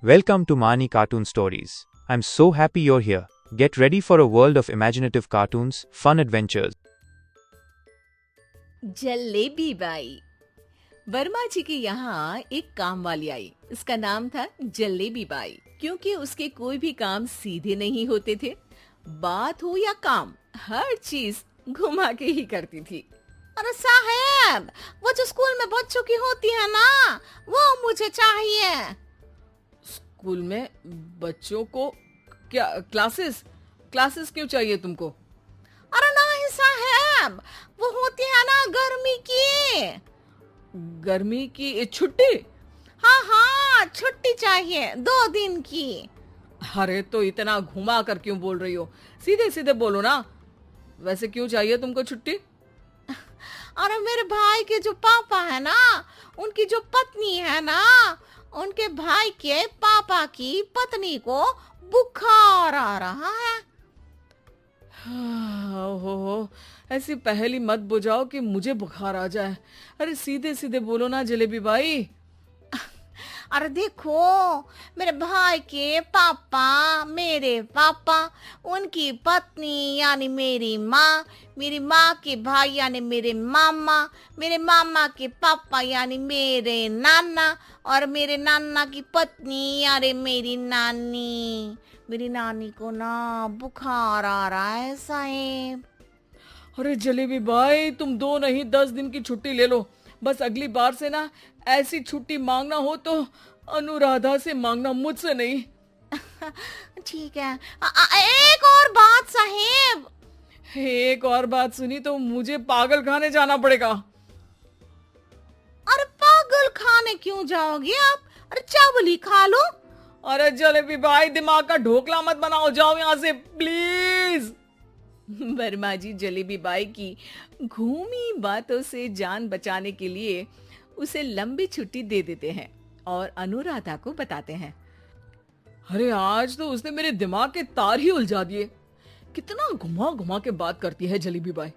Welcome to Mani Cartoon Stories. I'm so happy you're here. Get ready for a world of imaginative cartoons, fun adventures. Jalebi Bai. Verma ji के यहाँ एक काम वाली आई। उसका नाम था जलेबी बाई, क्योंकि उसके कोई भी काम सीधे नहीं होते थे। बात हो या काम, हर चीज घुमा के ही करती थी। अरे साहब, वो जो स्कूल में बच्चों की होती है ना, वो मुझे चाहिए। स्कूल में बच्चों को क्या क्लासेस क्लासेस क्यों चाहिए तुमको? अरे नहीं साहब, वो होती है ना गर्मी की छुट्टी। हाँ हाँ, छुट्टी चाहिए 2 दिन की। अरे तो इतना घुमा कर क्यों बोल रही हो? सीधे सीधे बोलो ना। वैसे क्यों चाहिए तुमको छुट्टी? अरे मेरे भाई के जो पापा है ना, उनकी जो पत्नी है ना, उनके भाई के पापा की पत्नी को बुखार आ रहा है। ओहो, ऐसी पहेली मत बुझाओ कि मुझे बुखार आ जाए। अरे सीधे सीधे बोलो ना जलेबी भाई। अरे देखो, मेरे भाई के पापा, मेरे पापा, उनकी पत्नी यानी मेरी माँ के भाई यानी मेरे मामा के पापा यानी मेरे नाना, और मेरे नाना की पत्नी यानी मेरी नानी को ना बुखार आ रहा है साहेब। अरे जलेबी भाई, तुम 2 नहीं 10 दिन की छुट्टी ले लो। बस अगली बार से ना ऐसी छुट्टी मांगना हो तो अनुराधा से मांगना, मुझसे नहीं। ठीक है। एक और बात साहेब। एक और बात सुनी तो मुझे पागल खाने जाना पड़ेगा। अरे पागल खाने क्यों जाओगे आप? अरे चावल ही खा लो। अरे जलेबी भाई, दिमाग का ढोकला मत बनाओ, जाओ यहाँ से प्लीज। वर्मा जी जलेबी बाई की घूमी बातों से जान बचाने के लिए उसे लंबी छुट्टी दे देते हैं और अनुराधा को बताते हैं। अरे आज तो उसने मेरे दिमाग के तार ही उलझा दिए। कितना घुमा घुमा के बात करती है जलेबी बाई।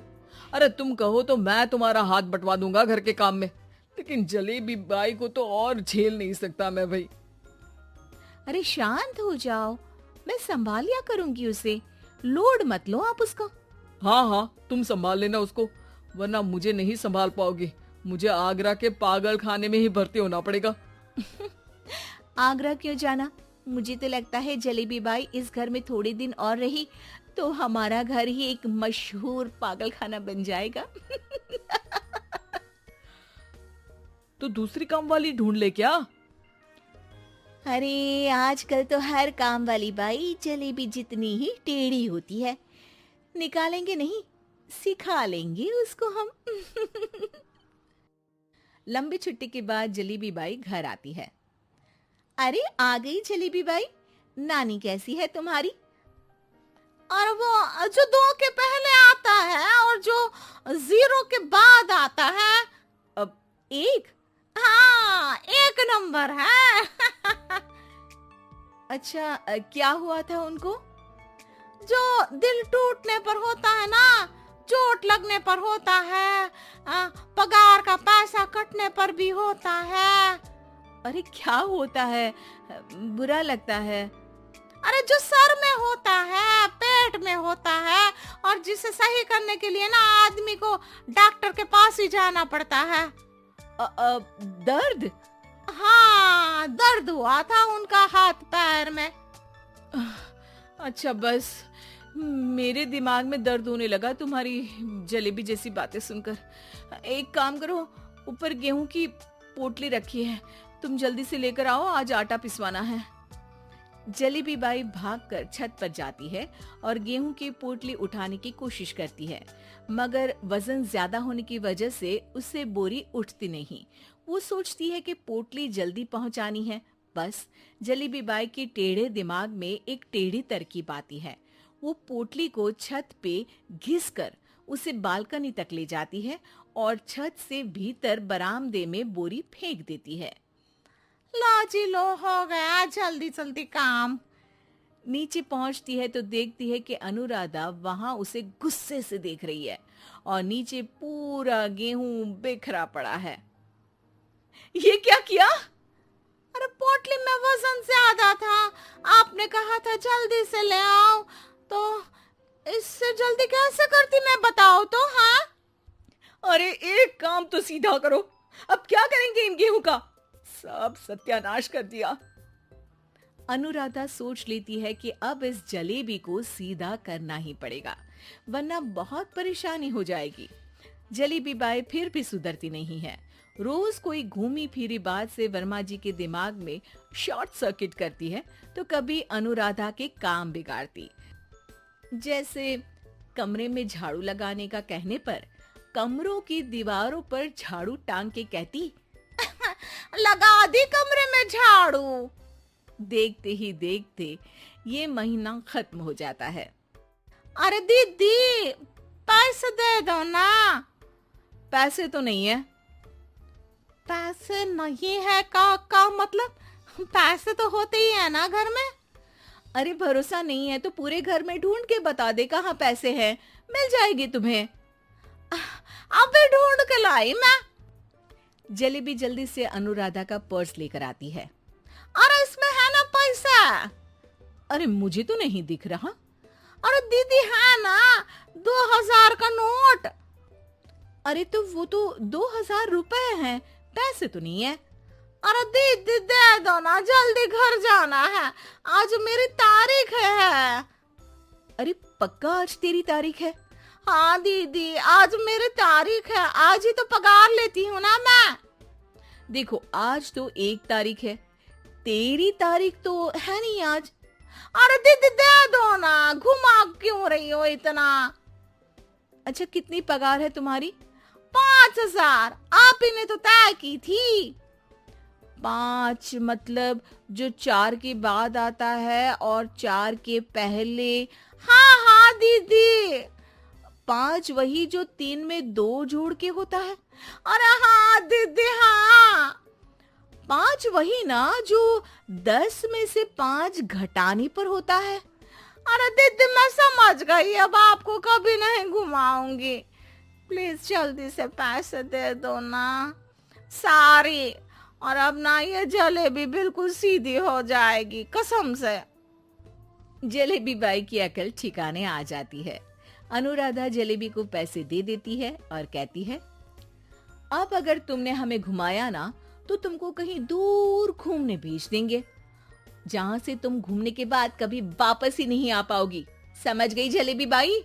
अरे तुम कहो तो मैं तुम्हारा हाथ बंटवा दूंगा घर के काम में, लेकिन जलेबी बाई को तो और झेल नहीं सकता मैं भाई। अरे शांत हो जाओ, मैं संभाल लिया करूंगी उसे, लोड मत लो आप उसको। हाँ हाँ, तुम संभाल लेना उसको, वरना मुझे नहीं संभाल पाओगे। मुझे आगरा के पागल खाने में ही भर्ती होना पड़ेगा। आगरा क्यों जाना? मुझे तो लगता है जलेबी बाई इस घर में थोड़े दिन और रही तो हमारा घर ही एक मशहूर पागल खाना बन जाएगा। तो दूसरी काम वाली ढूंढ ले क्या? अरे आजकल तो हर काम वाली बाई जलेबी जितनी ही टेढ़ी होती है। निकालेंगे नहीं, सिखा लेंगे उसको हम। लंबी छुट्टी के बाद जलेबी बाई घर आती है। अरे आ गई जलेबी बाई, नानी कैसी है तुम्हारी? और वो जो 2 के पहले आता है और जो 0 के बाद आता है, अब 1। हाँ, 1 नंबर है। अच्छा, क्या हुआ था उनको? जो दिल टूटने पर होता है ना, चोट लगने पर होता है, पगार का पैसा कटने पर भी होता है। अरे क्या होता है? बुरा लगता है। अरे जो सर में होता है, पेट में होता है, और जिसे सही करने के लिए ना आदमी को डॉक्टर के पास ही जाना पड़ता है। दर्द? हाँ, दर्द हुआ था उनका हाथ पैर में। अच्छा बस, मेरे दिमाग में दर्द होने लगा तुम्हारी जलेबी जैसी बातें सुनकर। एक काम करो, ऊपर गेहूं की पोटली रखी है, तुम जल्दी से लेकर आओ, आज आटा पिसवाना है। जलेबी बाई भागकर छत पर जाती है और गेहूं की पोटली उठाने की कोशिश करती है, मगर वजन ज्यादा होने की वजह से उससे बोरी उठती नहीं। वो सोचती है कि पोटली जल्दी पहुंचानी है। बस जलेबी बाई की टेढ़े दिमाग में एक टेढ़ी तरकीब आती है। वो पोटली को छत पे घिसकर उसे बालकनी तक ले जाती है और छत से भीतर बरामदे में बोरी फेंक देती है। लो जी लो, हो गया जल्दी जल्दी काम। नीचे पहुंचती है तो देखती है कि अनुराधा वहां उसे गुस्से से देख रही है और नीचे पूरा गेहूं बिखरा पड़ा है। ये क्या किया? अरे पोटली में वजन ज्यादा आपने कहा था जल्दी से ले आओ, तो इससे जल्दी कैसे करती मैं बताओ तो। हाँ, अरे एक काम तो सीधा करो, अब क्या करेंगे इन गेहूं का, सब सत्यानाश कर दिया। अनुराधा सोच लेती है कि अब इस जलेबी को सीधा करना ही पड़ेगा, वरना बहुत परेशानी हो जाएगी। जलेबी बाई फिर भी सुधरती नहीं है। रोज कोई घूमी फिरी बात से वर्मा जी के दिमाग में शॉर्ट सर्किट करती है, तो कभी अनुराधा के काम बिगाड़ती। जैसे कमरे में झाड़ू लगाने का कहने पर कमरों की दीवारों पर झाड़ू टांग के कहती, लगा दी कमरे में झाड़ू। देखते ही देखते ये महीना खत्म हो जाता है। अरे दीदी, पैसे दे दो ना। पैसे तो नहीं है। पैसे नहीं है का मतलब? पैसे तो होते ही है ना घर में। अरे भरोसा नहीं है तो पूरे घर में ढूंढ के बता दे कहाँ पैसे हैं, मिल जाएगी तुम्हें। अबे ढूंढ के लाई मैं। जलेबी जल्दी से अनुराधा का पर्स लेकर आती है। अरे इसमें है ना पैसा। अरे मुझे तो नहीं दिख रहा। अरे दीदी है ना 2000 का नोट। अरे तो वो तो 2000 रुपए हैं, पैसे तो नहीं है। अरे दीदी दे दो ना, जल्दी घर जाना है, आज मेरी तारीख है। अरे पक्का आज तेरी तारीख है? हाँ दीदी, आज मेरी तारीख है, आज ही तो पगार लेती हूँ ना मैं। देखो आज तो 1 तारीख है, तेरी तारीख तो है नहीं आज। अरे दीदी दे दो ना, घुमा क्यों रही हो इतना। अच्छा कितनी पगार है तुम्हारी? 5000, आप ही ने तो तय की थी। 5 मतलब जो 4 के बाद आता है और 4 के पहले। हाँ हाँ दीदी। 5 वही जो 3 में 2 जोड़ के होता है। अरे हाँ दीदी हाँ। 5 वही ना जो 10 में से 5 घटाने पर होता है। अरे दीदी मैं समझ गई, अब आपको कभी नहीं घुमाऊंगी। प्लीज जल्दी से पैसे दे दो ना, सारी। और अब ना ये जलेबी बिल्कुल सीधी हो जाएगी कसम से। जलेबी बाई की अकल ठिकाने आ जाती है। अनुराधा जलेबी को पैसे दे देती है और कहती है, अब अगर तुमने हमें घुमाया ना तो तुमको कहीं दूर घूमने भेज देंगे, जहाँ से तुम घूमने के बाद कभी वापस ही नहीं आ पाओगी। समझ गई जलेबी बाई?